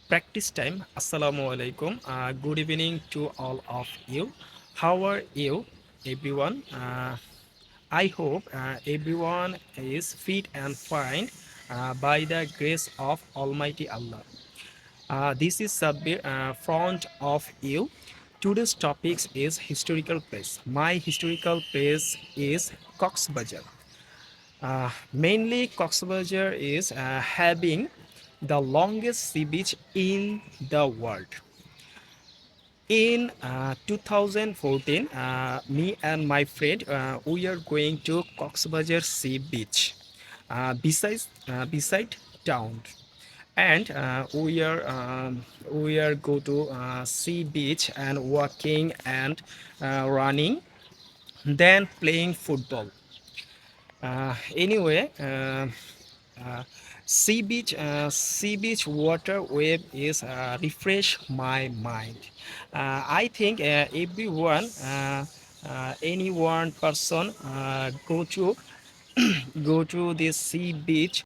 Practice time. Assalamu alaikum. Good evening to all of you. How are you, everyone? I hope everyone is fit and fine by the grace of Almighty Allah. This is Sabir front of you. Today's topic is historical place. My historical place is Cox's Bazar. Mainly, Cox's Bazar is having the longest sea beach in the world. In 2014, me and my friend we are going to Cox's Bazar Sea Beach, beside town, and we are go to sea beach and walking and running, then playing football. Anyway, uh, sea beach water wave is refresh my mind. I think any one person go to go to this sea beach